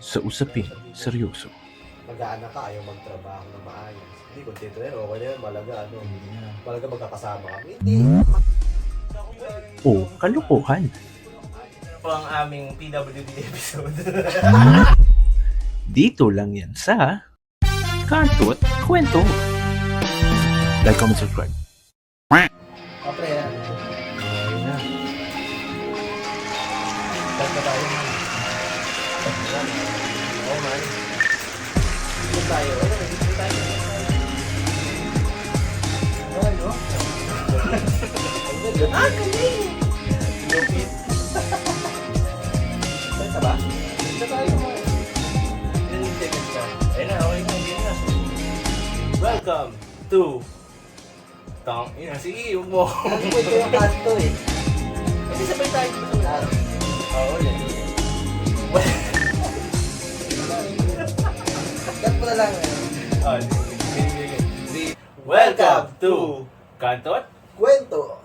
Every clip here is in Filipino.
sa usaping seryoso. Mag-aanak ka, ayaw magtrabaho na maayos. Hindi, kontento na yan, okay na yan, malaga, malaga magkakasama kami. Hindi. O kalokohan. Ito po ang aming PWD episode. Dito lang yan sa Kanto't Kwento. Like, comment, subscribe. Kapre, yan. Ayun na. Start na tayo, man. Oo, man. Dito tayo. Ano, dito tayo. Ay, no? Ah, galing! Lupit. Saan ka ba? Dito tayo, man. Yung second ka. Ayun na, okay na, hindi na. Welcome to Tang Ina. Sige, huwag mo. Ano po ito yung kanto eh? Kasi sabay tayo dito sa Ah, Oo, ulit. cut mo na lang eh. Welcome to Kantot Kwento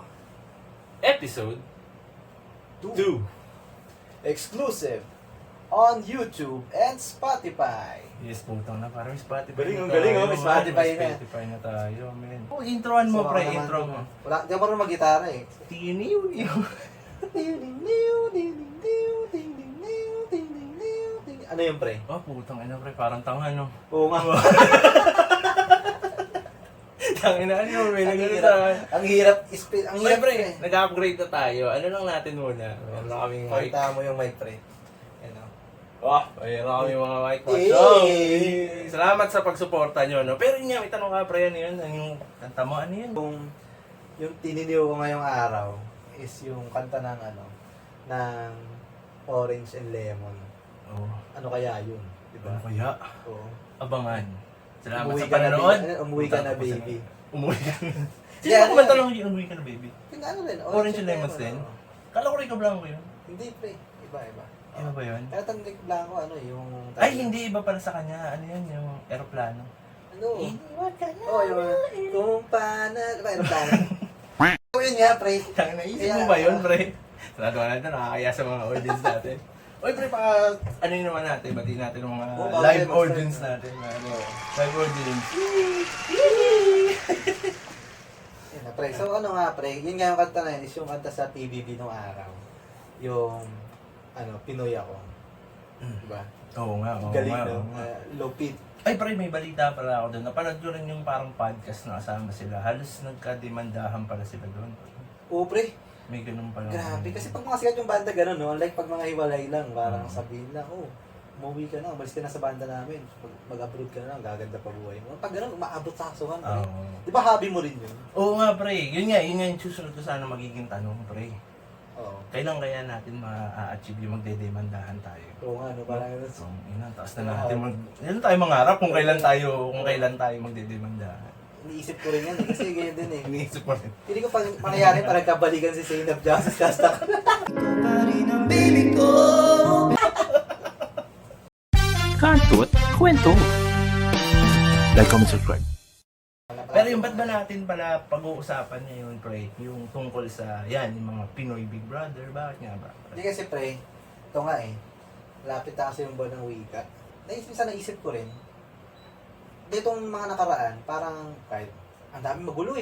Episode 2. exclusive on YouTube and Spotify. Yes, putang na, parang Spotify Galing, na ang galing, tayo, may man. Spotify May na. Spotify na tayo, man. Oh, introan mo, So, pre, ako naman, intro mo. Wala, di ako marunong mag-gitara eh. Tiniw. Ano yung pre? Oh, putang ina, pre, parang tanga, no? Oo nga. Tangina, ano, may Ang nagano hirap. sa... Ang hirap. Ang Pre, hirap pre, pre. nag-upgrade na tayo. Ano lang natin muna? Meron lang kaming mic. Pakita mo yung mic pre. Ano? Oh, mayroon kaming mga mic. Eh. So, salamat sa pagsuporta nyo, no? Pero yun nga, may tanong ka, pre, ano yun? Ano yung kanta mo? Ano yun? Yung tininiw ko ngayong araw is yung kanta ng ano, ng Orange and Lemon. Oh, Ano kaya yun? Diba? ano kaya? Oo. Abangan. Salamat Umuwi sa ka na, panonood. baby. Umuwi ka na, baby. Umuwi ka na. Sino Yeah, ba kumanta lang yung umuwi ka na, baby? Yung ano rin, Orange and Lemons din? oo. Kala ko rin blanco yun. Hindi pre, iba. Ano ba yun? Kaya tanong blanco, ano yung... Ay, hindi. Iba pala sa kanya. Ano yun? Yung aeroplano. Ano? Iniwan ka na. Oh, yung kung paano... Ano ba, aeroplano? So, yun nga, pre. Kaya naisip Kaya, mo ba yun, pre? Sarado na ito, nakakaya sa mga audience natin. Oy, pre, ano yun naman natin, batiin natin ng mga Oh, live bago audience mag-start. natin. Ano, live audience. Yun na, pre. So, ano nga, pre? Yun nga yung kanta na yun, is yung kanta sa PBB nung araw. Yung, ano, Pinoy ako. Diba? Oo nga, oo Galing, nga. no? oo nga. Lupit. Ay, pre, may balita pala ako doon. Napanood ko rin yung parang podcast na kasama sila. Halos nagkademandahan pala sila doon. Oo, pre. May ganun pala. Grabe. Kasi pag mga sikat yung banda gano'n, no? Unlike pag mga hiwalay lang, parang sabihin na, oh, umuwi ka na, umalis ka na sa banda namin. Pag mag-abroad ka na lang, gaganda pa buhay mo. Pag gano'n, umaabot sa kasuhan, pre. Oo. Di ba hobby mo rin yun? Oo nga, pre. Yun nga yung susunod ko sana magiging tanong, pre. Oo. Kailan kaya natin ma-achieve yung magdedemandahan tayo? Oo nga, no? Parang gano'n. So, ina, taas na natin yun tayo mangarap kung kailan tayo magdedemandahan. Iniisip ko rin yan, eh. Kasi ganyan din, eh. Iniisip mo rin. Hindi ko pang mangyayari para nagkabalikan si Zainab Justice Castak. Kanto't Kwento. Like, comment, subscribe. Pero yung ba't ba natin pala pag-uusapan ngayon, pre, yung tungkol sa, yan, yung mga Pinoy Big Brother, bakit nga ba? Hindi kasi, pre, ito nga eh. Lapit na kasi yung buwan ng wika. Naisip ko rin. Ditong mga nakaraan, parang kahit ang dami magulo.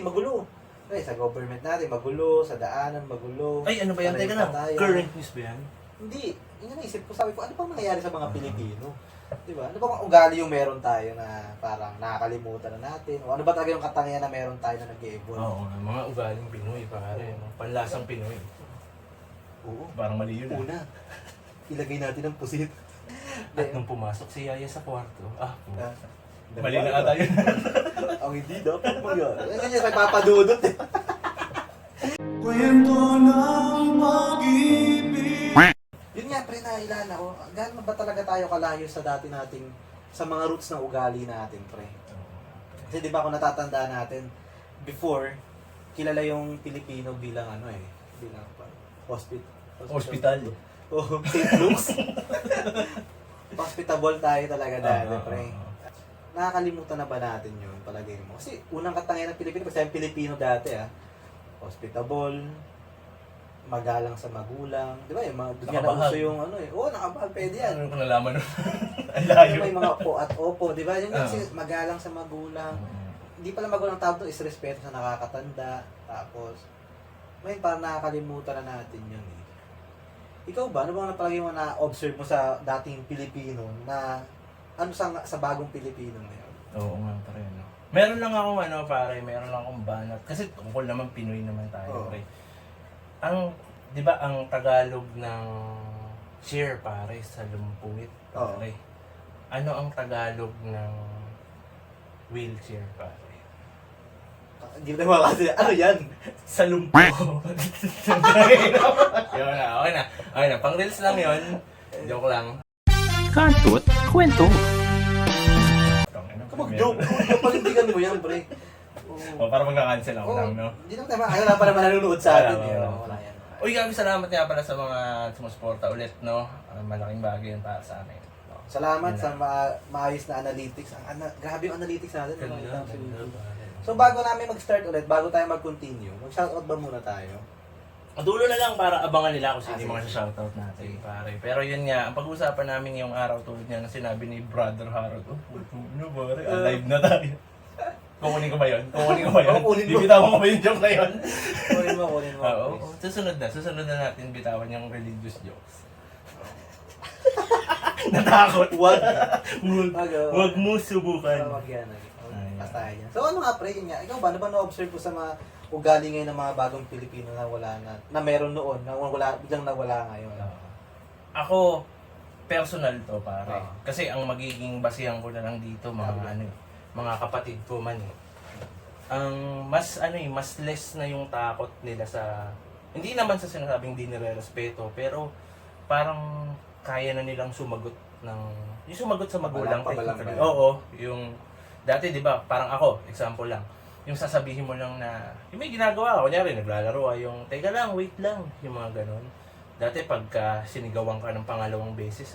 Pre, sa government natin, magulo, sa daanan, magulo. Ay, ano ba yan? Teka lang, Tayo. current news ba yan? Hindi. Yun yung naisip ko. Sabi ko, ano bang nangyayari sa mga Pilipino? Diba? Ano bang ugali yung meron tayo na parang nakakalimutan na natin? O ano ba talaga yung katangian na meron tayo na nag-evolve? Oo, mga ugaling Pinoy, pare. No? Panlasang Pinoy. Oo. Parang mali yun. Una, ilagay natin ang pusit. At nung pumasok si Yaya sa kwarto, Ah, mali na ata yun. Ang hindi dapat mangyari. Yan ganyan, may papadudot eh. Yun nga, pre, nailala ko. Gano'n ba talaga tayo kalayo sa dati nating, sa mga roots ng ugali natin, pre? Kasi di ba kung natatandaan natin, before, kilala yung Pilipino bilang ano eh, bilang Hospital. Oh, St. Luke's. Hospitable tayo talaga dati, pre. Nakakalimutan na ba natin yun, palagay mo? Kasi unang katangian ng Pilipino, kasi yung Pilipino dati hospitable, magalang sa magulang. Di ba? Yung mga, doon nga Nakabahag. nauso yung ano eh. Oo, nakabahag, pwede yan. Ano ko nalaman nun? Ang layo. May mga po at opo, di ba? Yung Ah. kasi magalang sa magulang. Hindi pala magulang tawag doon, is respeto sa nakakatanda. Tapos, may parang nakakalimutan na natin yun eh. Ikaw ba, ano bang napalagi mo na-observe mo sa dating Pilipino na ano sa bagong Pilipino ngayon? Oo nga pare, no? Meron lang akong pare, meron lang akong banat. Kasi tungkol naman Pinoy naman tayo, Oo. pare. Di ba, ang Tagalog ng chair, pare, sa lumpuit, pare. Ano ang Tagalog ng wheelchair, pare? Hindi ko na kasi, ano yan? Sa lumpo. Yun na, okay na. Okay na, pang reels lang yun. Joke lang. Kantot Kwento. Kamag-joke. Palindigan mo yan, pre. O, para magka-cancel ako lang, no? Hindi naman tayo, wala pa naman nanonood sa atin. Wala, eh. wala. Wala yan. Uy, gabi, salamat nga pala sa mga sumusuporta ulit, no? Malaking bagay yun para sa amin. Salamat Yun sa maayos na analytics. Grabe yung analytics natin. Ganda, Makita ko sa ganda, YouTube. pare. So bago namin mag-start ulit, bago tayo mag-continue, mag-shoutout ba muna tayo? Dulo na lang para abangan nila kung sino Ah, yung mga sige. shoutout natin, pare. Pero yun nga, ang pag-uusapan namin yung araw tulad niya na sinabi ni Brother Harold, ano pare, alive na tayo. Kukunin ko ba yun? Kukunin ko ba yun? Oo, kunin mo. Bibitawan ko ba yung joke na yun? Kunin mo. Oo, please. susunod na natin bitawan yung religious jokes. Natakot. Wag. Wag mo subukan. Wag yan. Ayan. Basta yan. So ano nga, pre, yun nga. Ikaw ba, ano ba na-observe ko sa mga ugali ngayon ng mga bagong Pilipino na wala na meron noon, na wala, biglang nawala ngayon? Ako, personal to pare. Oo. Kasi ang magiging basihan ko na lang dito mga kapatid ko man eh. Ang mas less na yung takot nila sa hindi naman sa sinasabing di nire-respeto, pero parang kaya na nilang sumagot yung sumagot sa magulang Pabalang technically. ba? Oo, yung dati 'di ba, parang ako, example lang. Yung sasabihin mo lang na yung may ginagawa ako, kunyari naglalaro yung teka lang, wait lang, yung mga ganon. Dati pagka sinigawan ka ng pangalawang beses,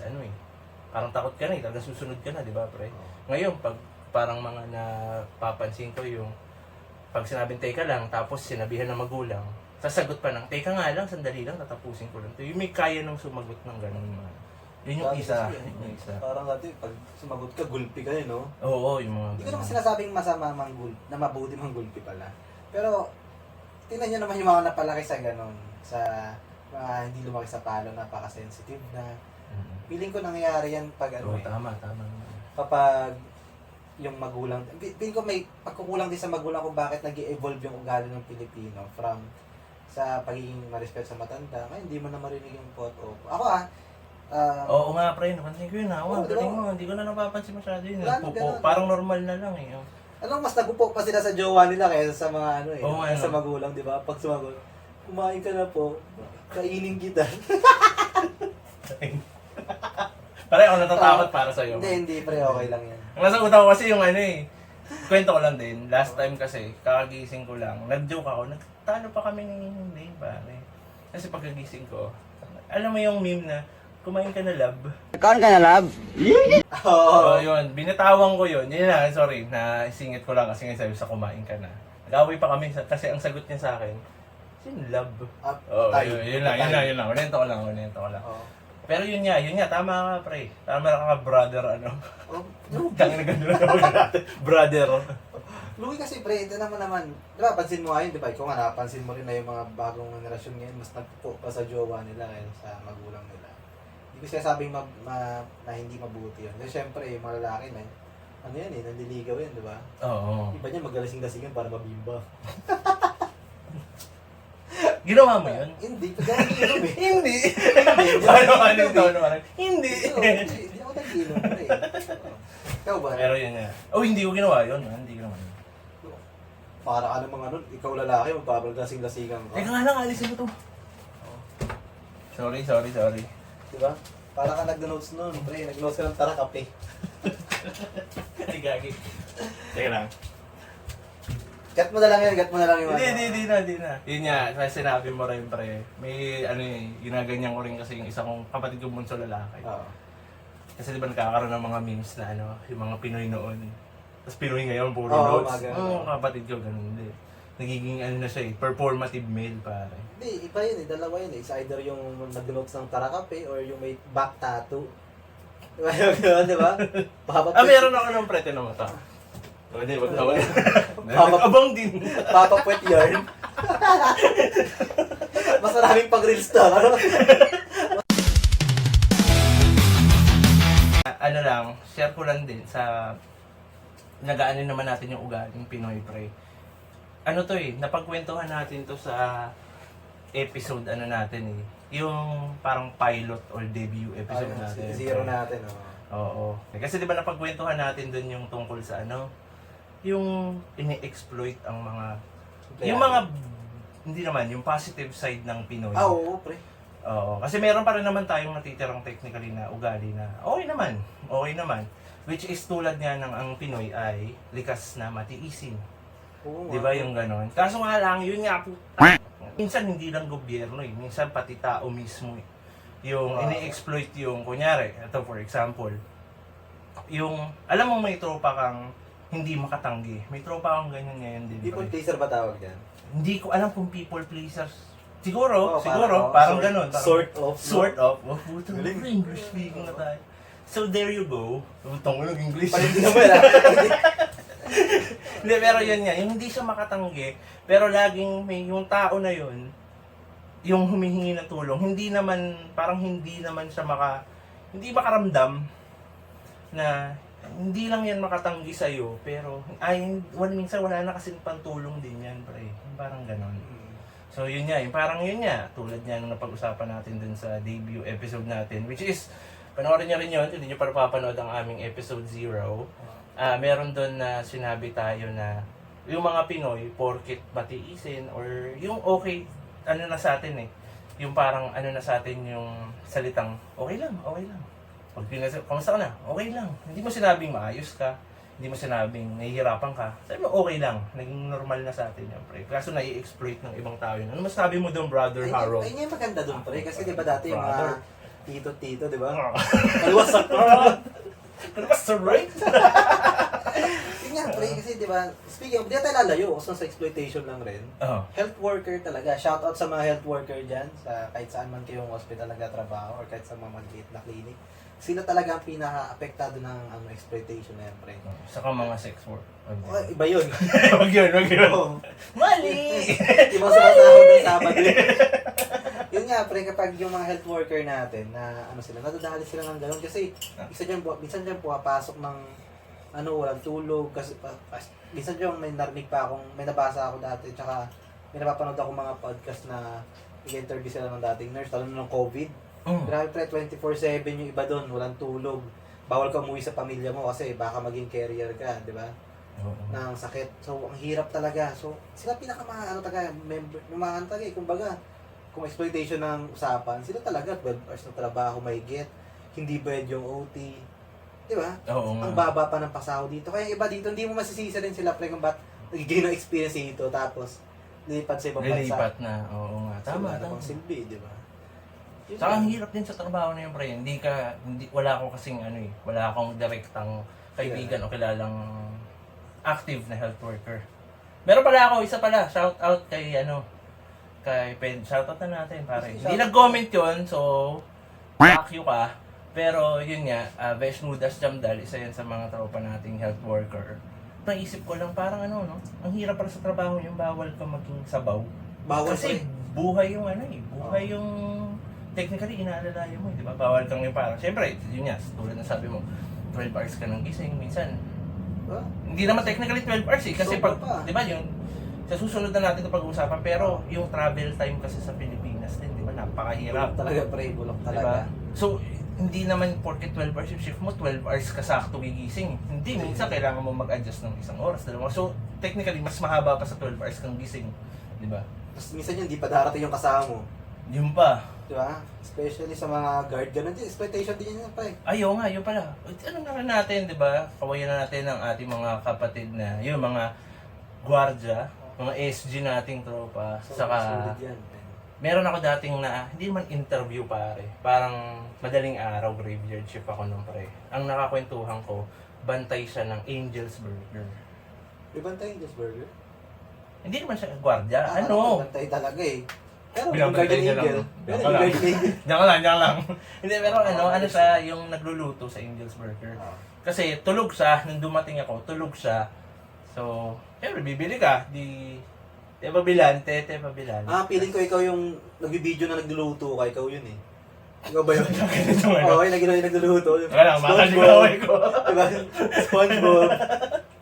parang takot ka na eh, talagang susunod ka na, di ba, pre? Ngayon, pag parang mga napapansin ko yung pag sinabing teka lang, tapos sinabihan ng magulang, sasagot pa ng teka nga lang, sandali lang, tatapusin ko lang. Yung may kaya nang sumagot ng ganon. Yun yung Dati isa. kasi, Yun yung isa. Parang dati, pag sumagot ka, gulpi ka no? Oo, yung mga Hindi ko ganon. naman sinasabing masama na mabuti manggulpi pala. Pero, tingnan nyo naman yung mga napalaki sa ganon. Sa mga hindi lumaki sa palo, napaka-sensitive na. Mhm. Feeling ko nangyayari yan pag Oo, tama. kapag yung magulang, feeling ko may pagkukulang din sa magulang kung bakit nag-evolve yung ugali ng Pilipino from sa pagiging ma-respect sa matanda. Ngayon, hindi mo na marinig yung pot o ako Oo nga, pre, napansin ko yun. Oo, Galing diba? mo, hindi ko na napapansin masyado yun. Wala nang Pupo, ganun. parang normal na lang eh. alam mas nagupo pa sila sa jowa nila kaysa sa mga Oo, sa ano. magulang, di ba? Pag sumagot, kumain ka na po, kainin kita. Pare, ako natatakot para sa'yo. Hindi, pre, okay lang yan. Ang nasa utak ko kasi yung kwento ko lang din. Last time kasi, kakagising ko lang, nag-joke ako, nagtalo pa kami ni Dave, pare. Kasi pagkagising ko, alam mo yung meme na, kumain ka na, love. Kaon ka na, love? Oo, yun. Binitawan ko yun. Yun na, sorry, naisingit ko lang kasi nga sabi sa kumain ka na. Nag-away pa kami kasi ang sagot niya sa akin, sin love. Oo, yun lang. Unento ko lang. Oo. Pero yun nga, tama ka, pre. Tama ka, brother, Oh, Tang na gano'n natin. Brother. Louie kasi pre, ito naman, di ba, pansin mo ngayon, di ba, ikaw nga napansin mo rin na yung mga bagong generasyon ngayon, mas nagpo pa sa jowa nila kaysa sa magulang nila. Hindi ko sinasabing na hindi mabuti yun. Kasi syempre, yung mga lalaki na, nandiligaw yan, di ba? Oo. Iba niya magalasing-lasingan para mabimba. Ginawa mo yun? Hindi, pag ganun yung eh. Hindi. Ano, Hindi. Hindi ako nag-ilom, pre. Ikaw ba? Pero yun nga. Oh, hindi ko ginawa yun. Hindi ko ginawa yun. Para ka namang ikaw lalaki, magpapalasing-lasingan ka. Teka nga lang, alisin mo to. Sorry. Di ba? Para ka nag-notes nun, pre. Nag-notes ka ng tara kape. Ay, gagi. Teka lang. Cut mo na lang yung Hindi na. Yun nga, kasi sinabi mo rin, pre. May, ginaganyan ko rin kasi yung isa kong kapatid kong bunso lalaki. Oo. Kasi di ba nakakaroon ng mga memes na yung mga Pinoy noon. Tapos Pinoy ngayon, puro Oo, notes. mga ganun. Oo, kapatid ko, ganun din. nagiging ano na siya eh, performative male pare. Hindi, iba yun eh. Dalawa yun eh. It's either yung nag-notes ng tarakape or yung may back tattoo. Diba yun, di ba? Meron ako ng prete na mata. Hindi, wag na wala. Papa- Abang din. Papapwet yarn. Mas maraming pag-reels to. Ano? Ano lang, share ko lang din sa nagaanin naman natin yung ugaling Pinoy pre. Ano to eh, napagkwentuhan natin to sa episode ano natin eh. Yung parang pilot or debut episode natin. Zero natin. Oh. Oo. Kasi di ba napagkwentuhan natin dun yung tungkol sa ano, yung ini-exploit ang mga, yung mga, hindi naman, yung positive side ng Pinoy. Oo, pre. Oo. Kasi meron pa rin naman tayong natitirang technically na ugali na okay naman. Okay naman. Which is tulad nga ng ang Pinoy ay likas na matiisin. Oo, Di ba yung ganon? Kaso nga lang, yun nga po. Minsan hindi lang gobyerno eh. Minsan pati tao mismo eh. Yung ini-exploit yung, kunyari, ito for example, yung, alam mo may tropa kang hindi makatanggi. May tropa kang ganyan ngayon din. People pre. pleaser ba tawag yan? Hindi ko alam kung people pleasers. Siguro, Oo, parang sort- ganun. Parang, Sort of. Sort of. Oh, puto. Galing. English speaking na tayo. So there you go. Utang ko ng English. Palindig naman ah. Hindi, pero yun nga. Yung hindi siya makatanggi, pero laging may yung tao na yun, yung humihingi ng tulong, hindi naman, parang hindi naman siya hindi makaramdam na hindi lang yan makatanggi sa'yo, pero minsan wala na kasi pantulong din yan, pre. Parang ganon. So yun nga, parang yun nga, tulad nga nung napag-usapan natin dun sa debut episode natin, which is, panoorin nyo rin yun, hindi nyo pa napapanood ang aming episode 0. Meron dun na sinabi tayo na yung mga Pinoy, porket batiisin, or yung okay, ano na sa atin eh, yung parang ano na sa atin yung salitang, okay lang. Pag kamusta ka na? Okay lang. Hindi mo sinabing maayos ka, hindi mo sinabing nahihirapan ka. Sabi mo, okay lang. Naging normal na sa atin yan, pre. Kaso nai-exploit ng ibang tao yun. Ano masabi mo doon, Brother Harold? Ay, yung maganda doon, pre. Kasi di ba dati yung mga Brother. tito, di ba? Ano what's up? What's the right? Yun nga, pre. Kasi di ba, speaking of, di tayo lalayo. Kasi sa exploitation lang rin. Oh. Health worker talaga. Shout out sa mga health worker dyan. Sa kahit saan man kayong hospital nagtatrabaho or kahit sa mga maliit na clinic. Sila talaga ang pinaka-apektado ng exploitation na yan, pre. Saka mga sex work. Oh, iba yun. Wag yun. Oo. Mali! Ibang sumasahod ng Sabado yun. Yun nga, pre, kapag yung mga health worker natin, na ano sila, nadadali sila ng gano'n. Kasi, minsan dyan pumapasok ng, walang tulog. Kasi, minsan dyan may narinig pa akong, may nabasa ako dati, tsaka may napapanood ako mga podcast na i-interview sila ng dating nurse, lalo na ng COVID. Grabe pre, 24/7 yung iba doon, walang tulog. Bawal ka umuwi sa pamilya mo kasi baka maging carrier ka, di ba? Ng sakit. So, ang hirap talaga. So, sila member, yung mga talaga kumbaga, kung exploitation ng usapan, sila talaga 12 hours na trabaho may get, hindi bayad yung OT. Di ba? Oo nga. Ang baba pa ng pasahod dito. Kaya iba dito, hindi mo masisisi rin sila pre kung ba't nagiging ng experience dito tapos lilipat sa ibang bansa. Lilipat na. Oo nga. Tama. Wala namang silbi, di ba? Saka ang hirap din sa trabaho na yun, pre. Wala akong kasing wala akong direktang kaibigan o kilalang active na health worker. Meron pala ako, isa pala, shout out kay shout out na natin, pare. Hindi nag-comment yun, so fuck you ka. Pero yun nga, Veshnudas Jamdal, isa yan sa mga tropa nating health worker. Naisip ko lang parang ang hirap para sa trabaho yung bawal ka maging sabaw. Bawal Kasi buhay yung buhay yung technically inaalalayan mo, di ba? Bawal kang yung parang, syempre, yun nga, tulad na sabi mo, 12 hours ka nang gising, minsan, hindi naman technically 12 hours eh, kasi pag, di ba, yung, sa susunod na natin ito pag-uusapan, pero yung travel time kasi sa Pilipinas din, di ba, napakahirap. Bulok talaga, pre, bulok talaga. Diba? So, hindi naman porket 12 hours yung shift mo, 12 hours ka sakto gigising. Hindi, minsan kailangan mo mag-adjust ng 1 oras, dalawa. So, technically, mas mahaba pa sa 12 hours kang gising, di ba? Tapos minsan yun, di pa darating yung kasama mo. Yun pa. Di ba? Especially sa mga guard, ganun din, exploitation din yun, pre. Ayaw nga, yun pala. Ano na rin natin, di ba? Kawayan na natin ang ating mga kapatid na, yun, mga gwardya, mga SG nating tropa. So, Saka, sulit yan, pre. meron ako dating na, hindi man interview pare. Parang madaling araw, graveyard shift ako nung pre. Ang nakakwentuhan ko, bantay siya ng Angel's Burger. Ibang tayo, Just Burger? Hindi naman siya gwardiya. Bantay talaga eh. Pero yung Binabantay guardian niya lang. angel. Pero Diyan yung lang. guardian angel. Diyan lang. Hindi, pero ano siya, yung nagluluto sa Angel's Burger. Kasi tulog siya, nung dumating ako, tulog siya. So, siyempre, bibili ka, pabilan. Feeling ko ikaw yung nagbibideo na nagluluto ka, ikaw yun eh. Ikaw ba yun? Ganito Oo, yung nagluluto. Wala, makasigaw ko. Diba? SpongeBob.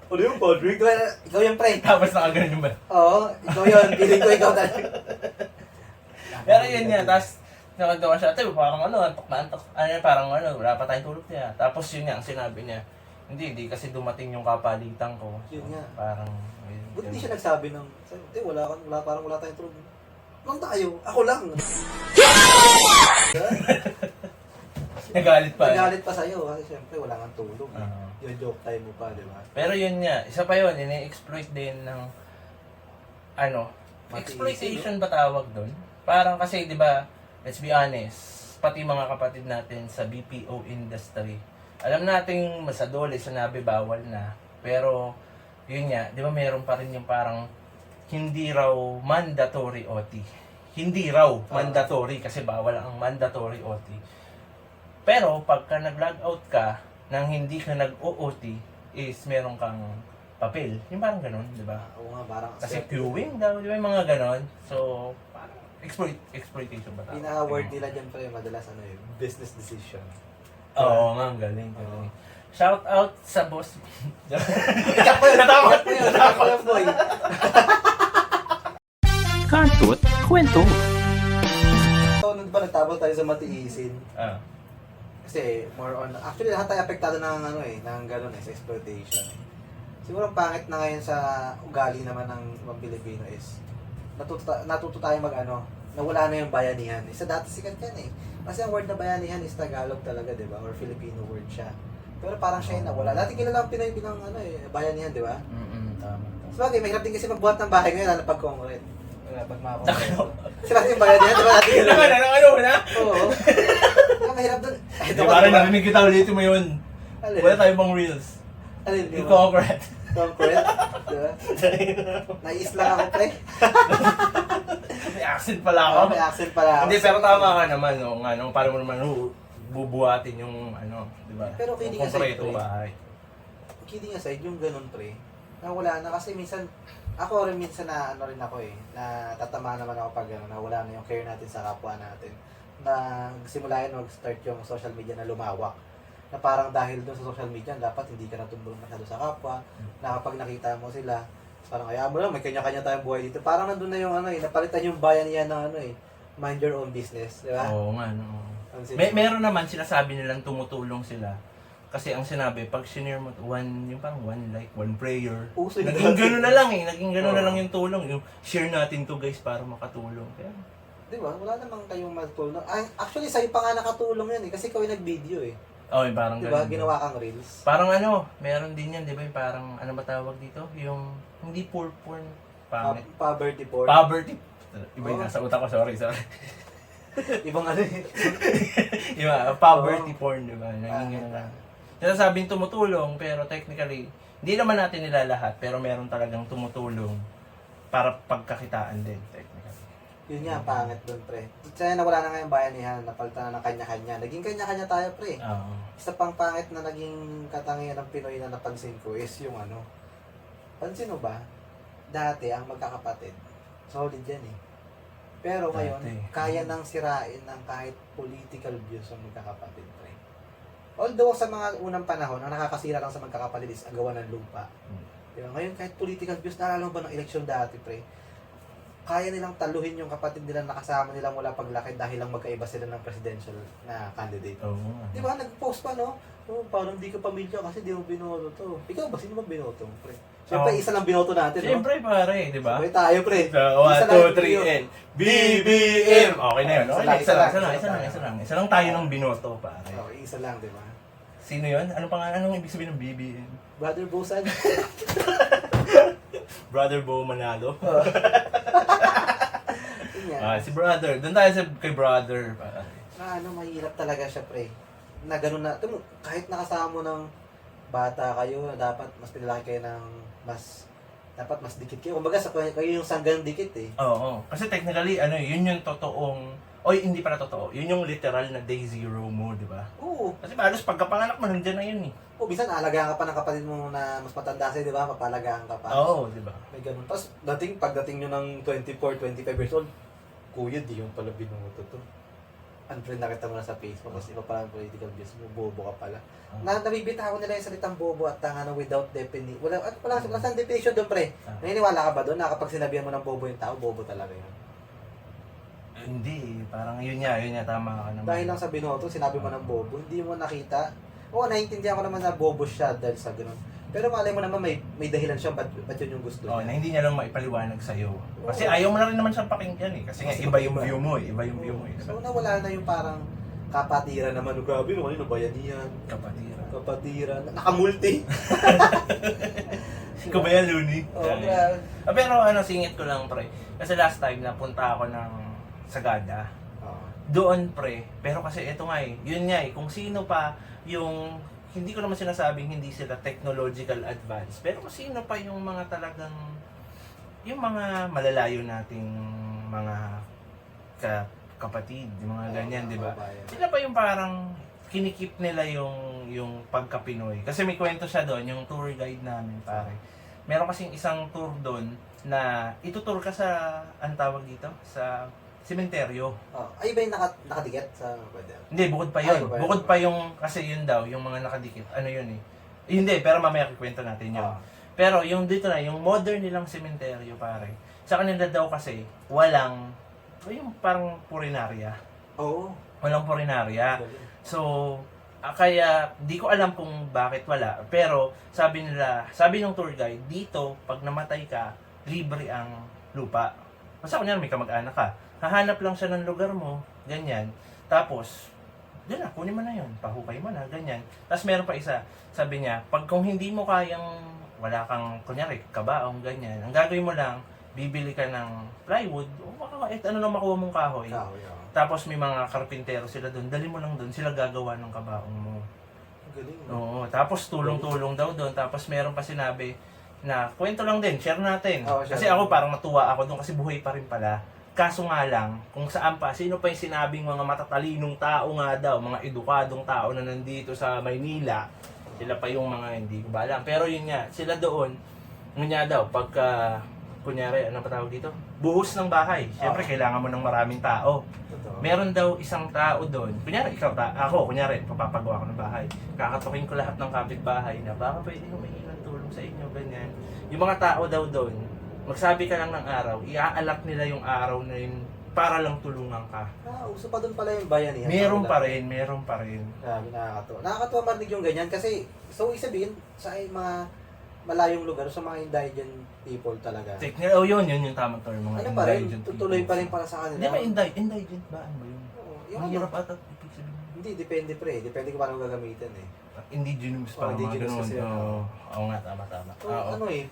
Ano yung Patrick? Diba? Ikaw yung pre. Tapos nakaganon yung ba? Oo, ikaw yun. Feeling ko ikaw talaga. Pero yun nga, tapos nakagawa siya, ate, parang antok na antok. Parang wala pa tayong tulog niya. Tapos yun nga, ang sinabi niya, hindi kasi dumating yung kapalitan ko. So, Yun nga. parang, Buti hindi siya nagsabi ng, parang wala tayong tulog. Lang tayo, ako lang. Nagalit pa. Nagalit pa sa'yo kasi syempre wala kang tulog. Oo. Yung joke time mo pa, di ba? Pero yun nga, isa pa yun, ini-exploit din ng, exploitation ba tawag doon? Parang kasi, di ba, let's be honest, pati mga kapatid natin sa BPO industry, alam nating masadole, sinabi bawal na, pero, yun nga, di ba meron pa rin yung parang, hindi raw mandatory OT. Hindi raw mandatory kasi bawal ang mandatory OT. Pero, pagka nag-log out ka, nang hindi ka nag-OOT, is meron kang papel. Yung parang ganun, di ba? Oo nga, parang Kasi queuing daw, di ba yung mga ganon? So, parang exploitation ba tawag? Ina-award nila dyan pa madalas yung business decision. Oo nga, ang galing. Oo. Shout out sa boss. Ikaw po yun! Natakot! Ikaw po yun, boy! Kantot Kwento. So, nung ba nagtabol tayo sa matiisin? Ah. Kasi more on, actually lahat tayo apektado ng ng gano'n sa exploitation. Siguro ang pangit na ngayon sa ugali naman ng ibang Pilipino is natuto tayo nawala na yung bayanihan. Sa dati sikat yan eh. Kasi ang word na bayanihan is Tagalog talaga, di ba? Or Filipino word siya. Pero parang siya yung nawala. Dati kilala ang Pinoy bilang bayanihan, di ba? Tama. Sabagay, mahirap din kasi magbuhat ng bahay ngayon, pag concrete. Pag mga-concrete. Kasi yung bayanihan, di ba? Dati kilala. na? Oo. Mahirap dun. Di ba rin narinig kita ulitin mo yun? Alin? Wala tayo bang reels? Alin? Yung concrete. Concrete? Diba? Nais lang ako, pre. May accent pala ako. May accent pala ako. Hindi, pero tama ka naman. Paano mo naman bubuhatin yung di ba? Pero kidding aside, konkretong pre. bahay. Kidding aside, yung ganun, pre. Nawala na kasi minsan, ako rin minsan na tatama naman ako pag nawala na yung care natin sa kapwa natin. Nagsimula yun mag-start yung social media na lumawak. Na parang dahil doon sa social media, dapat hindi ka natumbulong masyado sa kapwa. Na kapag nakita mo sila, parang ayaw mo lang, may kanya-kanya tayong buhay dito. Parang nandun na yung napalitan yung bayan niya ng mind your own business, di ba? Oo nga, no. Meron naman, sinasabi nilang tumutulong sila. Kasi ang sinabi, pag sinare mo, yung parang one like, one prayer. Uso yung Naging dati. gano'n na lang eh. Naging gano'n na lang yung tulong. Yung share natin to guys para makatulong. Kaya, Di ba? Wala namang kayong matulong. Actually, sa'yo pa nga nakatulong yan eh. Kasi ikaw yung nag-video eh. yung parang Di ba? ganun. Ginawa kang reels. Parang meron din yan, di ba? Yung parang, ano ba tawag dito? Yung, hindi poor porn. Pangit. Poverty porn. Poverty. Iba yung Oo. nasa utak ko, sorry. Ibang Iba, poverty porn, di ba? Naging gano'n lang. Sinasabing tumutulong, pero technically, hindi naman natin nila lahat, pero meron talagang tumutulong para pagkakitaan din, technically. Yun nga, pangit dun, pre. Kaya nawala na nga yung bayanihan, napalitan na ng kanya-kanya. Naging kanya-kanya tayo, pre. Oo. Isa pang pangit na naging katangian ng Pinoy na napansin ko is yung pansin mo ba? Dati, ang magkakapatid, solid yan eh. Pero ngayon, Dati. kaya nang sirain ng kahit political views ng magkakapatid, pre. Although sa mga unang panahon, ang nakakasira lang sa magkakapatid is agawan ng lupa. Diba? Ngayon, kahit political views, naalala mo ba ng eleksyon dati, pre? Kaya nilang taluhin yung kapatid nila nakasama nila mula paglaki dahil lang magkaiba sila ng presidential na candidate. Oo. Di ba? Nag-post pa, no? Oh, parang di ka pamilya kasi di mo binoto to. Ikaw ba? Sino ba binoto, pre? Siyempre, isa lang binoto natin, no? Siyempre, pare, di ba? Sabay tayo, pre. So, 1, 2, 3, and BBM! Okay na yun. Okay na, isa lang tayo ng binoto, pare. Okay, isa lang, di ba? Sino yun? Anong ibig sabihin ng BBM? Brother Bosan. Brother Bo Manalo? Yun nga. Si brother. Doon tayo kay brother, pare. Na mahirap talaga siya, pre. Na ganun na, kahit nakasama mo ng bata kayo, na dapat mas pinalaki kayo ng mas dapat mas dikit kayo. Kumbaga sa kayo yung sanggang dikit eh. Oo. Kasi technically, ano yun yung totoong, oy, hindi pala totoo. Yun yung literal na day zero mo, di ba? Oo. Kasi halos pagkapanganak mo, nandiyan na yun eh. O, minsan alagaan ka pa ng kapatid mo na mas matanda sa'yo, di ba? Papalagaan ka pa. Oo, di ba? May ganun. Tapos, pagdating nyo ng 24, 25 years old, kuya, di yung pala binuto to. Unfriend na kita mo na sa Facebook kasi iba pala ang political views mo, bobo ka pala. Nabibitaw nila yung salitang bobo at tanga without definition. Wala saan definition doon, pre. Naniniwala ka ba doon na kapag sinabihan mo ng bobo yung tao, bobo talaga yun? Hindi, parang yun nga, tama ka naman. Dahil lang sa binoto, sinabi mo ng bobo, hindi mo nakita. Oo, naiintindihan ko naman na bobo siya dahil sa ganun. Pero malay mo naman may dahilan siya ba't yun yung gusto Oo, niya. na hindi niya lang maipaliwanag sa'yo. Kasi ayaw mo na rin naman siyang pakinggan eh. Kasi nga, iba yung view mo eh. Iba yung view mo eh. So nawala na yung parang kapatiran naman. Grabe, no, kanino bayanihan. Kapatiran. Nakamulti. Ikaw ba yan, Looney? Oo, grabe. Pero singit ko lang, pre. Kasi last time, napunta ako ng Sagada. Oo. Doon, pre. Pero kasi ito nga eh. Yun nga eh. Kung sino pa yung... Hindi ko naman sinasabing hindi sila technological advance. Pero kung sino pa yung mga talagang... Yung mga malalayo nating mga kapatid, yung mga ganyan, di ba? Sila pa yung parang kinikip nila yung pagka-Pinoy. Kasi may kwento siya doon, yung tour guide namin, pare. Meron kasing isang tour doon na itutur ka sa, ang tawag dito? Sa sementeryo. Oh, ay ba yung nakadikit sa pwede? Hindi, bukod pa yun. Bukod pa yung, kasi yun daw, yung mga nakadikit. Ano yun eh? Hindi, pero mamaya kikwento natin yun. Pero yung dito na, yung modern nilang sementeryo, pare. Sa kanila daw kasi, walang, yung parang purinarya. Oo. Walang purinarya. So, kaya di ko alam kung bakit wala. Pero sabi ng tour guide, dito, pag namatay ka, libre ang lupa. Basta kunyari may kamag-anak ka, hahanap lang siya ng lugar mo, ganyan. Tapos, yun na, kunin mo na yun, pahukay mo na, ganyan. Tapos meron pa isa, sabi niya, pag kung hindi mo kayang, wala kang, kunyari, kabaong, ganyan, ang gagawin mo lang, bibili ka ng plywood, o ano lang makuha mong kahoy. Tapos may mga karpintero sila doon, dali mo lang doon, sila gagawa ng kabaong mo. Galing. Oo, tapos tulong-tulong daw doon, tapos meron pa sinabi na kwento lang din, share natin. Kasi ako parang natuwa ako doon kasi buhay pa rin pala. Kaso nga lang, kung saan pa, sino pa yung sinabing mga matatalinong tao nga daw, mga edukadong tao na nandito sa Maynila, sila pa yung mga hindi ko ba alam. Pero yun nga, sila doon, nga daw, pagka, kunyari, ano pa tawag dito? Buhos ng bahay. Siyempre, kailangan mo ng maraming tao. Totoo. Meron daw isang tao doon. Kunyari, ako, papapagawa ko ng bahay. Kakatukin ko lahat ng kapitbahay na baka pwede humingi ng tulong sa inyo, ganyan. Yung mga tao daw doon, magsabi ka lang ng araw, iaalak nila yung araw na yun para lang tulungan ka. Uso pa doon pala yung bayanihan. Meron pa rin. Grabe, nakakatuwa. Nakakatuwa marinig yung ganyan kasi, so isabihin, sa mga malayong lugar, sa mga indigent people talaga. Yun yung tamang term, mga Ano pa rin, indigent tutuloy people. pa rin para sa kanila. Hindi ba indigent ba? Ano ba yun? Oo, yung Mahirap ata ibig sabihin. Hindi, depende pre. Depende kung paano gagamitin eh. Indigenous parang mga indigenous ganun. kasi yun. Oo nga, tama. So, Oo. ano eh,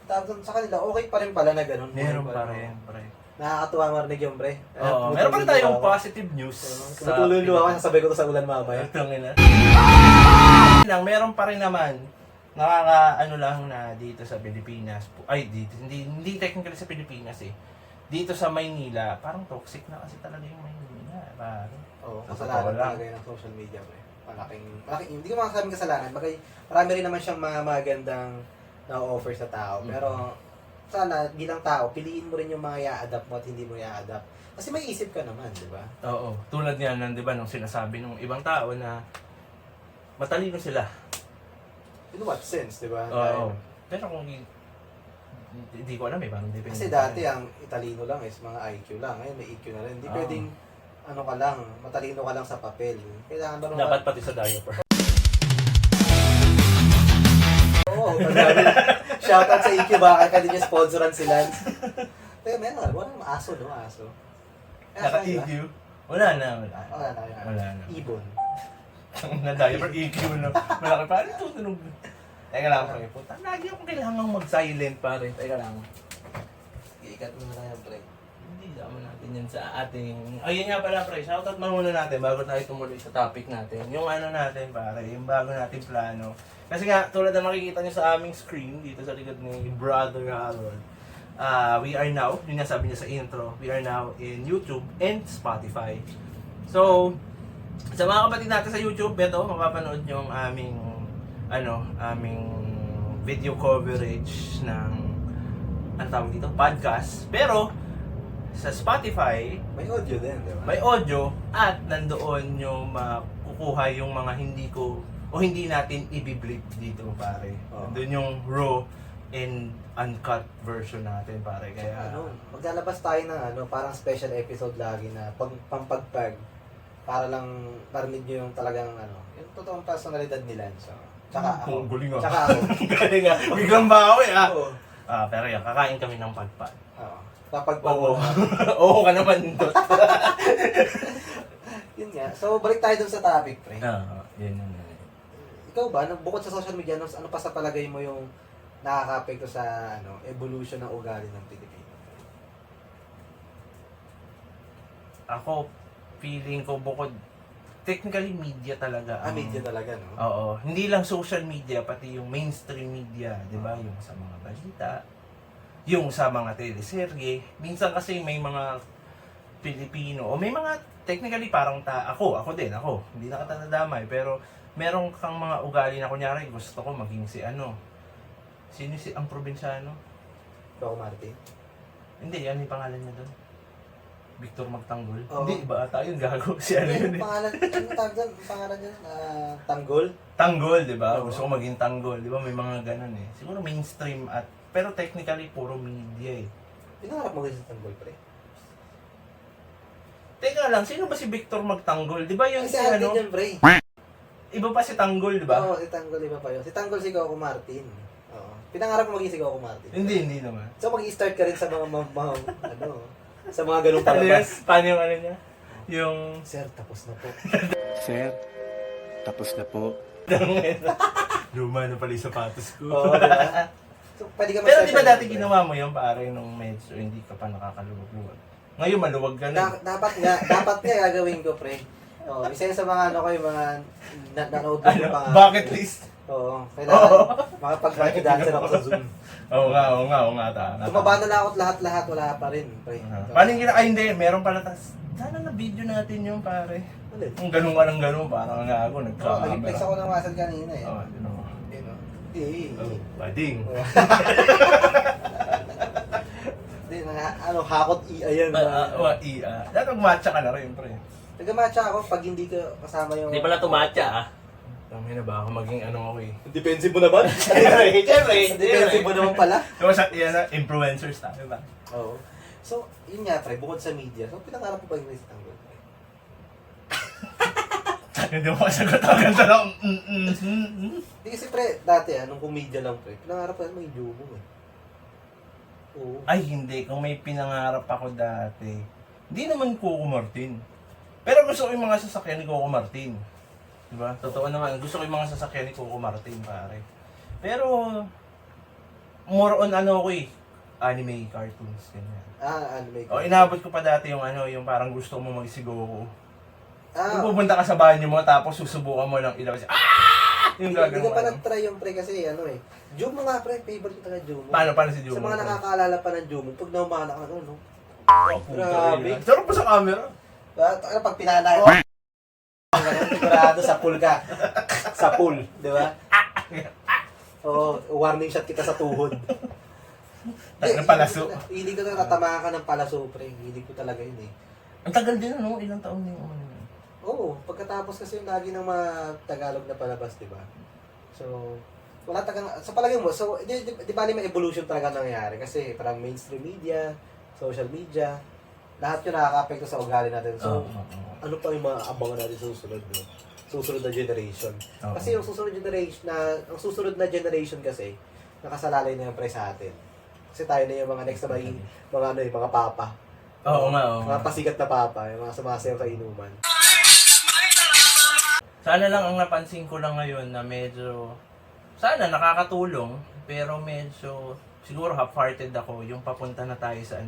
sa kanila, okay pa rin pala na ganun. Meron Okay pa rin, pre. Nakakatuwa marinig yung pre. Oo, meron pa rin tayong positive news. Natululuwa ako, sasabi ko to sa ulan mamaya. Meron pa rin naman nakaka-ano lang na dito sa Pilipinas. Ay, dito. Hindi technically sa Pilipinas eh. Dito sa Maynila, parang toxic na kasi talaga yung Maynila. Parang. Oo, Sa kasalanan totoo lang. talaga yun ng social media pre. Malaking, hindi ko makasabing kasalanan. Marami rin naman siyang mga magandang na-offer sa tao. Pero, sana, bilang tao, piliin mo rin yung mga i-adapt mo at hindi mo i-adapt. Kasi may isip ka naman, di ba? Oo. Tulad nga ng, di ba, nung sinasabi ng ibang tao na matalino sila. In what sense, di ba? Oo. Pero kung hindi ko alam eh, parang depende. Kasi dati ang italino lang is mga IQ lang. Ngayon may EQ na rin. Hindi pwedeng ano ka lang, matalino ka lang sa papel. Kailangan ba dapat pati sa diaper. Oo, shoutout sa EQ baka ka din yung sponsoran si Lance. Pero meron, walang aso, no? Aso. Naka-EQ? Wala na. Wala na. Ibon. Na diaper EQ, no? Malaki pa rin tutunog. Teka lang, pre. Puta, lagi akong kailangang mag-silent, pare. Teka lang. Iikat mo na tayo, pre. Hindi, sama natin yan sa ating... Ayun nga pala, pre. Shoutout muna natin bago tayo tumuloy sa topic natin. Yung ano natin, pare. Yung bago nating plano. Kasi nga, tulad na makikita nyo sa aming screen, dito sa likod ni Brother Harold, We are now, yun nga sabi niya sa intro, we are now in YouTube and Spotify. So, sa mga kapatid natin sa YouTube, ito, mapapanood nyo ang aming video coverage ng, ano tawag dito, podcast. Pero, sa Spotify, May audio din, di ba? may audio at nandoon yung makukuha yung mga hindi natin i-blip dito, pare. Oh. Nandun yung raw and uncut version natin, pare. Kaya, Maglalabas tayo ng parang special episode lagi na pampagpag para lang marinig nyo yung talagang yung totoong personalidad nila. So, tsaka ako. Guling ah. Tsaka ako. Galing ah. Biglang bawi ah. Oo. Pero yan, kakain kami ng pagpag. Oo. Papagpag. Oo. Oo ka naman doon. Yun nga. So, balik tayo dun sa topic, pre. Yun. Ikaw ba, bukod sa social media, ano pa sa palagay mo yung nakaka-apekto sa evolution ng ugali ng Pilipino? Ako, feeling ko bukod, technically media talaga. Media talaga, no? Oo. Hindi lang social media, pati yung mainstream media, di ba? Yung sa mga balita, yung sa mga teleserye. Minsan kasi may mga Pilipino, o may mga, technically parang ako din, hindi na kita nadamay, pero meron kang mga ugali na kunyari, gusto ko maging sino ang probinsyano? Coco Martin? Hindi, yan yung pangalan niya doon. Victor Magtanggol. Oo. Hindi, iba ata yun, gago. Si ano yun eh. Pangalan niya? Tanggol? Tanggol, di ba? Oo. Gusto ko maging tanggol, di ba? May mga ganun eh. Siguro mainstream pero technically puro media eh. Pinangarap mo kasi sa Tanggol, pre? Teka lang, sino ba si Victor Magtanggol? Di ba yun Kasi si atin yun, pre. Iba pa si Tanggol, di ba? Oo, si Tanggol, iba pa yun. Si Tanggol si Coco Martin. Oo. Pinangarap mo maging si Coco Martin. Hindi naman. So, mag-i-start ka rin sa mga sa mga ganung Ano yan? palabas. Paano yung ano niya? Yung... Sir, tapos na po. Sir, tapos na po. Luma na pala yung sapatos ko. Oo, diba? So, pwede ka Pero mag-start di ba ka dati rin, ginawa mo yun, pare, nung medyo hindi ka pa nakakaluwag-luwag? Ngayon maluwag ka na. Dapat nga gagawin ko, pre. Oo, isa yun sa mga yung mga nanood ko yung mga... Bucket list. Oo, kailangan makapag-rocky dancer ako sa Zoom. Oo nga. Tumaba na lang ako at lahat, wala pa rin, pre. So, Paano yung hindi, meron pala sana na video natin yung pare. ulit. Kung ganun ka ng ganun, parang nga ako, Oo, nagka-camera. nag-flex ako ng muscle kanina eh. Oo, yun o. Bading. Hindi, hakot ayan. Dapat matcha ka na rin, pre. Nag-matcha ako pag hindi ka kasama yung... Hindi pala tumatcha, ah. Tama na ba ako maging ako eh. Defensive mo naman? Siyempre. Defensive mo naman pala? Diba sa influencers tayo ba? Oo. So, yun nga, pre, bukod sa media, so pinangarap mo pa yung Tanggol? Hindi mo kasagot ang ganda lang. Hindi kasi, pre, dati, nung comedian lang, pre, pinangarap pa yung Jomo eh. Oo. Ay, hindi. Kung may pinangarap ako dati, hindi naman Coco Martin. Pero gusto ko yung mga sasakyan ni Coco Martin. Diba? Totoo naman. Gusto ko yung mga sasakyan ni Coco Martin, pare. Pero, more on ko eh. Anime, cartoons, ganyan. Anime. Inabot ko pa dati yung yung parang gusto mo mag-Sigoku. Yung Ah, pupunta ka sa banyo mo, tapos susubukan mo lang ilabas. Yung hindi gagawin ka pa nag-try yung pre kasi Jomo nga pre, favorite ko talaga Jomo. Paano si Jomo? Sa mga nakakaalala pa ng Jomo, pag naumana ka no? Grabe. Sarap pa sa camera. Pag pinanay, sigurado sa pool ka. Sa pool, di ba? Oo, warning shot kita sa tuhod. Ng palaso. Hindi ko na natamaan ka ng palaso, pre. Hindi ko talaga yun eh. Ang tagal din ilang taon na yung Oo, pagkatapos kasi yung lagi ng mga Tagalog na palabas, di ba? So, wala sa palagay mo, so, di ba may evolution talaga nangyayari? Kasi parang mainstream media, social media, lahat yun nakaka-apekto sa ugali natin. So, ano pa yung mga abangan natin sa susunod, no? Susunod na generation. Kasi yung ang susunod na generation kasi, nakasalalay na yung pre sa atin. Kasi tayo na yung mga next na mga papa. Oo nga. Mga pasikat na papa, yung mga sumasayaw sa inuman. Sana lang ang napansin ko lang ngayon na medyo, sana nakakatulong, pero medyo, siguro half-hearted ako, yung papunta na tayo sa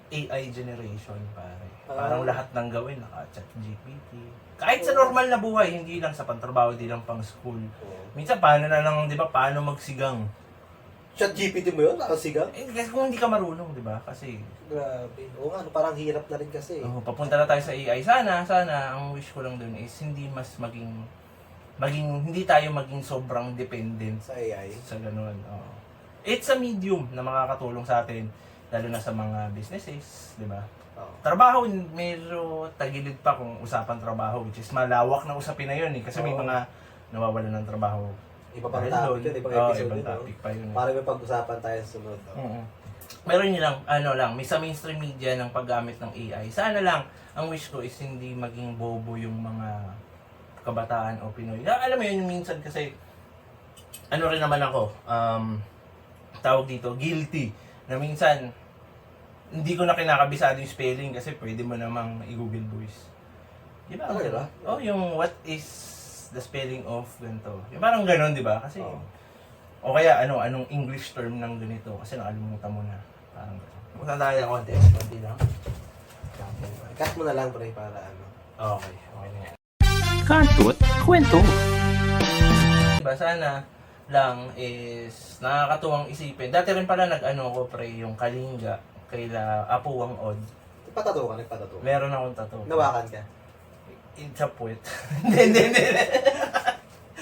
AI generation, pare. Parang lahat ng gawin, naka-chat GPT. Kahit sa normal na buhay, hindi lang sa pantrabaho, hindi lang pang school. Minsan, paano na lang, di ba, paano magsigang? Chat GPT mo yun? Nakasigaw? Kasi kung hindi ka marunong, di ba? Kasi, Grabe. Oo nga, parang hirap na rin kasi. papunta na tayo sa AI. Sana, ang wish ko lang dun is hindi mas hindi tayo maging sobrang dependent Sa AI. sa ganun. Oo. It's a medium na makakatulong sa atin, lalo na sa mga businesses, di ba? Oo. Trabaho, medyo tagilid pa kung usapan trabaho, which is malawak na usapin na yun eh. Kasi may Oo. mga nawawalan ng trabaho. Iba pang Dahil topic doon. yun, ibang Oo, episode ibang yun. no? topic pa yun. Para may pag-usapan tayo sa sunod. No? Oo. Meron yun lang, may sa mainstream media ng paggamit ng AI. Sana lang, ang wish ko is hindi maging bobo yung mga kabataan o Pinoy. Alam mo yun, minsan kasi, ano rin naman ako, tawag dito, guilty. Na minsan, hindi ko na kinakabisado yung spelling kasi pwede mo namang i-Google voice. Di ba? Okay ba? Oh, yung what is the spelling of ganito. Yung parang ganon, di ba? Kasi, Oo. o kaya anong English term ng ganito kasi nakalimutan mo na. Parang gano'n. Punta tayo ng konti lang. Cut mo na lang, pre, para ano. Okay na yan. Kantot Kwento. Diba, sana lang is nakakatuwang isipin. Dati rin pala nag-ano ko pre, yung Kalinga, kaila Apuwang Od. Nagpatato ka, nagpatato. Meron akong tattoo. Nawakan ka. It's a puwet. Hindi.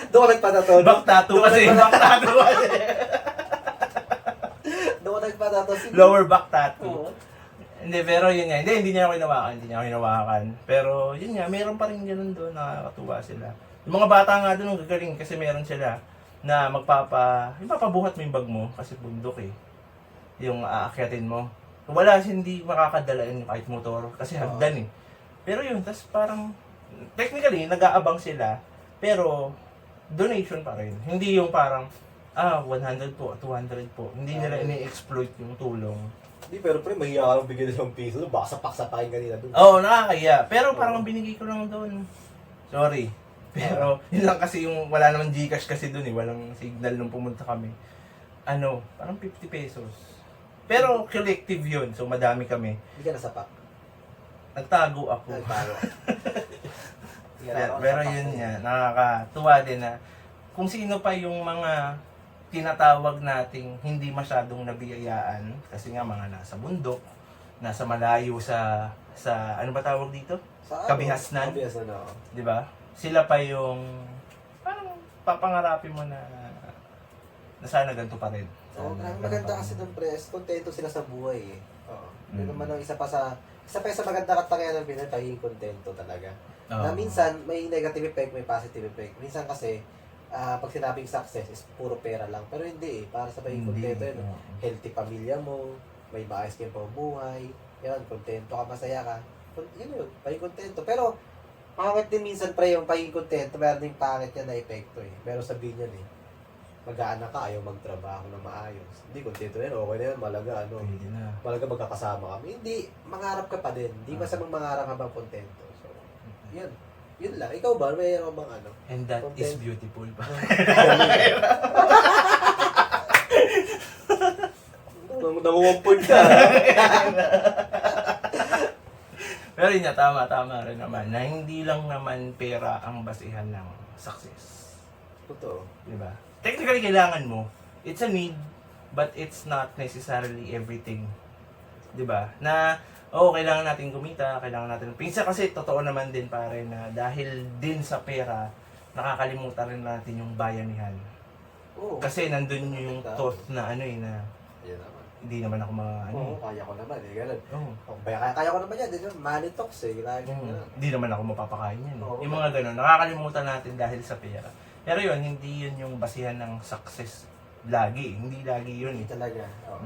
Doon ka nagpatato. no? Back tattoo kasi. Back tattoo kasi. Doon ka nagpatato. Lower back tattoo. Oo. Hindi, pero yun nga. Hindi niya ako hinawakan. Pero yun nga, meron pa rin ganun doon. Nakakatuwa sila. Yung mga bata nga doon, ang gagaling kasi meron sila na ipapabuhat mo yung bag mo kasi bundok eh. Yung aakyatin mo. Wala, hindi makakadala yun kahit motor kasi hagdan eh. Pero yun, tas parang, technically, nag-aabang sila, pero donation pa rin. Hindi yung parang, 100 po, 200 po. Hindi nila ini-exploit yung tulong. Hindi, pero pre, mahiya ka lang bigyan ng piso. Baka sapak-sapakin kanina doon. Oo, nakakaya. Pero parang binigay ko lang doon. Sorry. Pero, yun lang kasi yung, wala naman Gcash kasi doon eh. Walang signal nung pumunta kami. Parang 50 pesos. Pero collective yun. So, madami kami. Hindi ka nasapak. Nagtago ako. Nagtago. Pero yun nga, nakakatuwa din na kung sino pa yung mga tinatawag nating hindi masyadong nabiyayaan kasi nga mga nasa bundok, nasa malayo sa ano ba tawag dito? Kabihasnan. Kabihasnan, oo. 'Di ba? Sila pa yung parang papangarapin mo na sana ganito pa rin. Oo, Sana maganda ganito pa kasi rin. ng pre, kontento sila sa buhay eh. Oo. Yun Mm. naman ang isa pa sa maganda katangian ng Pinoy, pagiging kontento talaga. Na Oo. minsan, may negative effect, may positive effect. Minsan kasi, pag sinabing success is puro pera lang. Pero hindi eh. Para sa pagiging Hindi. kontento yun. Oo. Healthy pamilya mo, may maayos kayong pamumuhay. Yan, kontento ka, masaya ka. Yun, pagiging kontento. Pero, pangit din minsan pre, yung pagiging kontento, meron din pangit yan na epekto eh. Meron sabihin yan eh. Mag-aanak ka, ayaw magtrabaho na maayos. Hindi, kontento yan, okay na yan, malaga, ano. Pwede na. Malaga magkakasama kami. Hindi, mangarap ka pa din. Hindi masamang mangarap habang kontento. So, yun. Yun lang. Ikaw ba? Mayroon bang ano? And that is Content. beautiful pa. Nangungumpod ka. Pero yun nga, tama rin naman na hindi lang naman pera ang basihan ng success. Totoo. Di ba? Technically, kailangan mo. It's a need, but it's not necessarily everything. Di ba? Na, kailangan natin kumita, kailangan natin. Pinsa kasi, totoo naman din pare na dahil din sa pera, nakakalimutan rin natin yung bayanihan. Oo. Kasi nandun yung thought na na Yan naman. hindi naman ako Oo, kaya ko naman eh. Ganun. Oo. Oh, kaya ko naman yan. Dito, money talks eh. Lagi ganun. Hindi naman ako mapapakain yan. Oo. Yung mga ganun, nakakalimutan natin dahil sa pera. Pero yun, hindi yun yung basihan ng success lagi. Hindi lagi yun. Hindi talaga. Oo.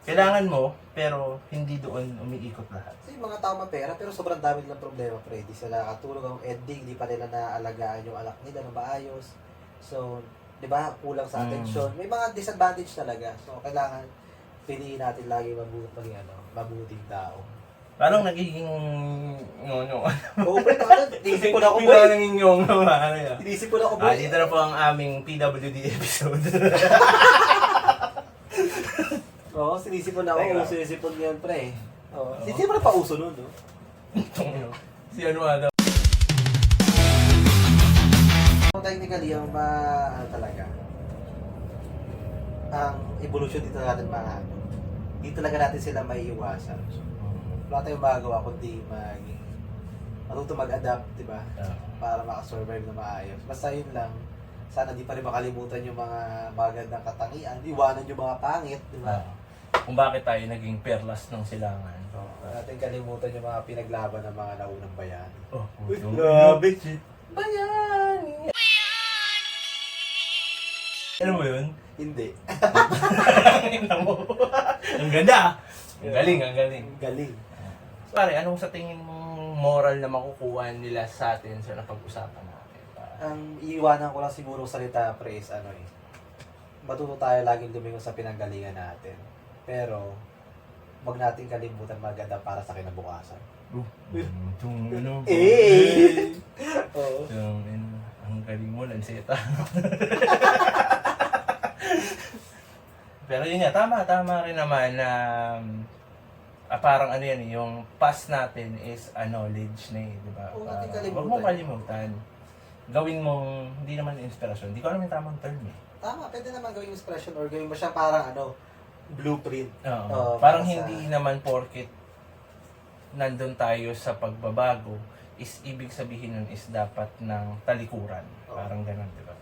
Kailangan mo, pero hindi doon umiikot lahat. Kasi yung mga tao mapera, pero sobrang dami nilang problema, pre. Di sila katulog ang ending, di pa nila naalagaan yung anak nila ng maayos. So, di ba, kulang sa atensyon. May mga disadvantage talaga. So, kailangan piliin natin lagi mabuting tao. Parang nagiging ngonyo. Oo, pre, inisip ko na ako, boy. Parang nagiging ngonyo. Inisip ko na ako, boy. Dito na po ang aming PWD episode. Oo, sinisipon na Teka ako. lang. Sinisipon yan, pre. Oo. Sinisipon na pauso nun, no? Si ano nga daw. Technically, yung talaga. ang evolution dito natin mga ano, di talaga natin sila may iwasan. Wala tayong magagawa kundi matuto mag-adapt, di ba? Para makasurvive na maayos. Basta yun lang, sana di pa rin makalimutan yung mga magandang katangian, iwanan yung mga pangit, di ba? Kung bakit tayo naging perlas ng silangan. Huwag natin kalimutan yung mga pinaglaban ng mga naunang bayani. Uy, grabe, shit. Bayani! Alam mo yun? Hindi. Ang ganda! Ang galing, ang galing. Galing. Pare, anong sa tingin mong moral na makukuha nila sa atin sa napag-usapan natin? Ang iiwanan ko lang siguro salita, pre, is matuto tayo laging lumingon sa pinanggalingan natin. Pero, wag natin kalimutan maganda para sa kinabukasan. Oo. Ang galing mo, Lanceta. Pero yun nga, tama rin naman na parang ano yan, yung past natin is a knowledge na di ba? Huwag natin kalimutan. Huwag mong kalimutan. Gawin mong, hindi naman inspirasyon. Hindi ko alam yung tamang term eh. Tama, pwede naman gawing inspiration or gawin mo siya parang blueprint. Oo. Parang hindi naman porket nandun tayo sa pagbabago is ibig sabihin nun is dapat ng talikuran. Parang ganun, di ba?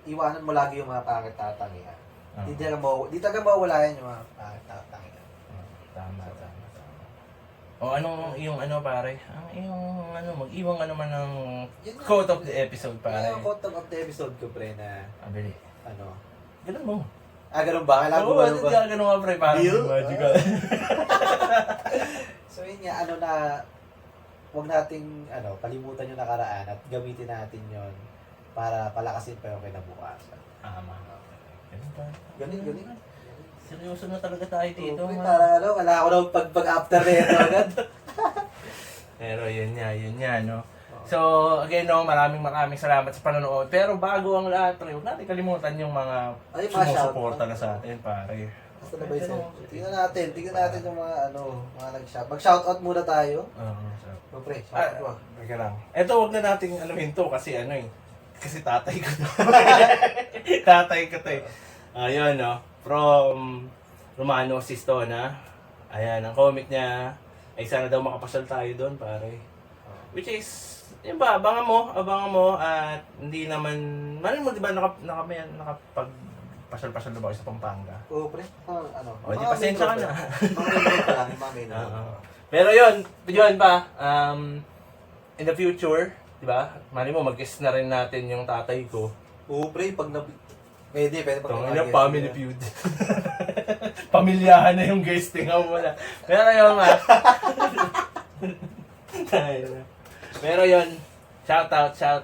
Iwanan mo lagi yung mga pangit tatangian. Oo. Di talaga mawala yan yung mga pangit tatangian. Tama. O anong yung pare? Yung mag-iwang ka naman ng Yun nga. quote of the episode pare. Yung quote of the episode ko, pre, na Abili. Ganun mo. ganun ba? Kailangan Oo, gumano hindi ba? ka ganun nga pre, parang Deal? magical. So yun nga, huwag nating kalimutan yung nakaraan at gamitin natin yon para palakasin pa yung kinabukasan. Tama. Ganun pa. Galing. Seryoso na talaga tayo dito. Okay, man. para wala ako nang pag-after nito agad. Pero yun nga, no? So, again, no, maraming salamat sa panonood. Pero bago ang lahat, pre, huwag natin kalimutan yung mga Ay, mga sumusuporta na sa atin, pare. Basta na ba yung tingnan natin yung mga nag-shop. Mag-shoutout muna tayo. Oo. Pre, shoutout mo. Teka lang. Ito, huwag na nating hinto kasi kasi tatay ko to. Tatay ko to eh. Ayun, no? From Romano Sistona. Ayan, ang comic niya ay sana daw makapasal tayo doon, pare. Which is, yun ba, abangan mo, at hindi naman, malin mo, di ba, nakapag-pasal-pasal na ba kayo sa Pampanga? Oo, pre. O, di pasensya ka na. Mga main pa lang, mga main Pero yun pa, in the future, di ba, malin mo, mag-guest na rin natin yung tatay ko. Oo, pre, pag pwede pag Itong family feud. Pamilyahan na yung guesting mo wala. Pero yun nga. Pero yun, shout out ka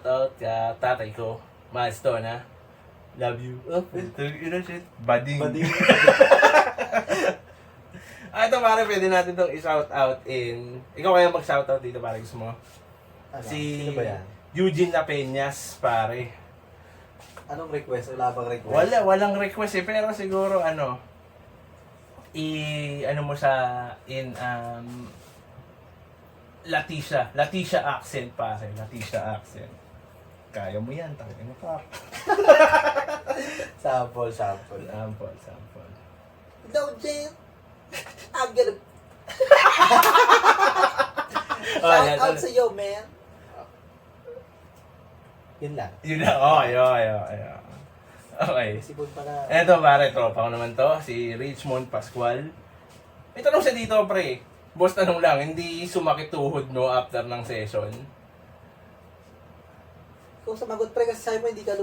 tatay ko. Milestone ha. Love you. Shit. Bading. Ito pare, pwede natin itong i-shout out in... Ikaw kaya mag-shout out dito pare, gusto mo? Sino ba yan? Eugene Lapeñas pare. Anong request? Wala bang request? Walang request eh, pero siguro mo siya in Leticia accent pare, Leticia accent. Kaya mo yan, tangin mo pa. Sample. Sample. No, Jane. I'm gonna... Shout out sa iyo, man. Yun lang. Yun na, okay. Sipon pa na. Eto pare, tropa ko naman to, si Richmond Pascual. May tanong siya dito pre, boss tanong lang, hindi sumakit tuhod no after ng session? Kung sumagot pre, kasi sabi mo hindi ka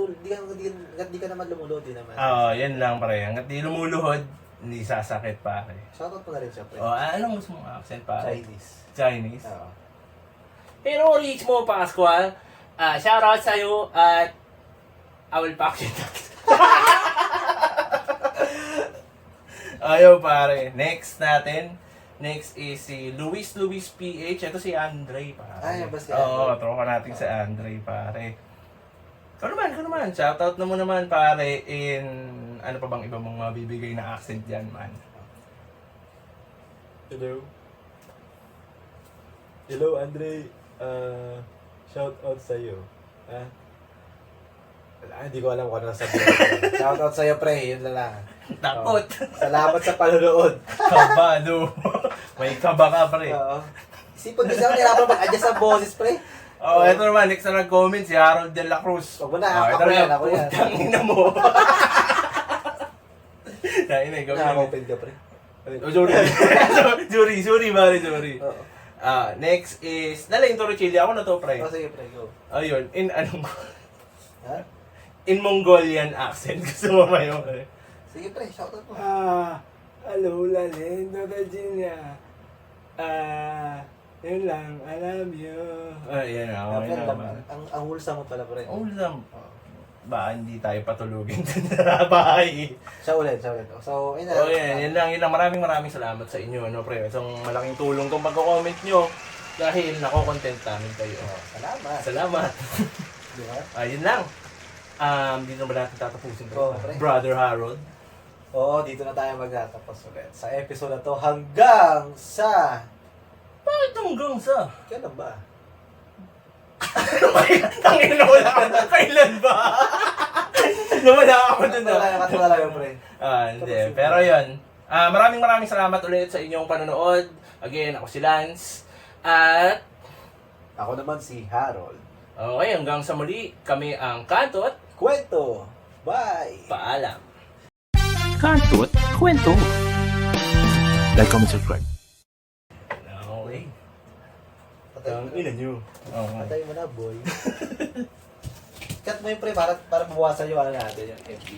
naman lumulod, di naman. Yan lang pre, hanggat di lumuluhod, hindi sasakit pare. Shoutout mo na rin siya, pre. Anong gusto mong accent pare? Chinese? Oo. Pero Richmond Pascual, shout out sa'yo at I will pack you next. Ayaw pare. Next is si Luis PH. Ito si Andre pare. Yan ba si Andre? Oo, tropa natin si Andre pare. Ikaw naman. Shoutout na mo naman pare in ano pa bang iba mong mabibigay na accent dyan man. Hello, Andre. Shout out sa'yo. Wala, hindi ko alam kung ano sabihin. Shoutout sa'yo, pre. Yun na lang. Takot. Salamat sa panonood. Kabado. May kaba ka, pre. Oo. Isipin ko siya, nirapan mag-adjust sa boses, pre. Oh, ito naman, next na nag-comment, si Harold De La Cruz. Huwag mo na, Oh, ito ako na yan, ako yan. Putang ina mo. Dahil na, ikaw yun. Nakaka-open ka, pre. Oh, sorry, pare, sorry. Oo. Next is, nalaing Torricelli, ako na to, pre. Oh, sige, pre, go. Ayun, Ha? in Mongolian accent. Gusto mo ba yun, pre? Sige, pre, shoutout mo. Hello, Lalindo, Virginia. Yun lang, I love you. Yan na, okay Friend, naman. ang wholesome mo pala, pre. Ulam. Ba, hindi tayo patulugin dun sa bahay. Siya ulit. So, yun na. So, yan lang. Maraming salamat sa inyo, ano, pre. Isang malaking tulong tong pagko-comment nyo. Dahil nako-content namin kayo. Salamat. Salamat. Di ba? Yun lang. Dito na ba natin tatapusin Oo, to? pre. Brother Harold. Oo, dito na tayo magtatapos ulit. Sa episode na to hanggang sa... Bakit hanggang sa? Kailan ba? Tangin na wala. Kailan ba? Nawala ako dun. Katulala yung pre. Hindi. Pero yun. Maraming salamat ulit sa inyong panonood. Again, ako si Lance. At Ako naman si Harold. okay, hanggang sa muli, kami ang Kanto at Kwento! Bye! Paalam. Kanto at kwento. Like, comment, subscribe. Okay. Patay mo Ang na. ina nyo. Patay mo na, boy. Cut mo yung pre para mabawasan yung ano natin, yung FB.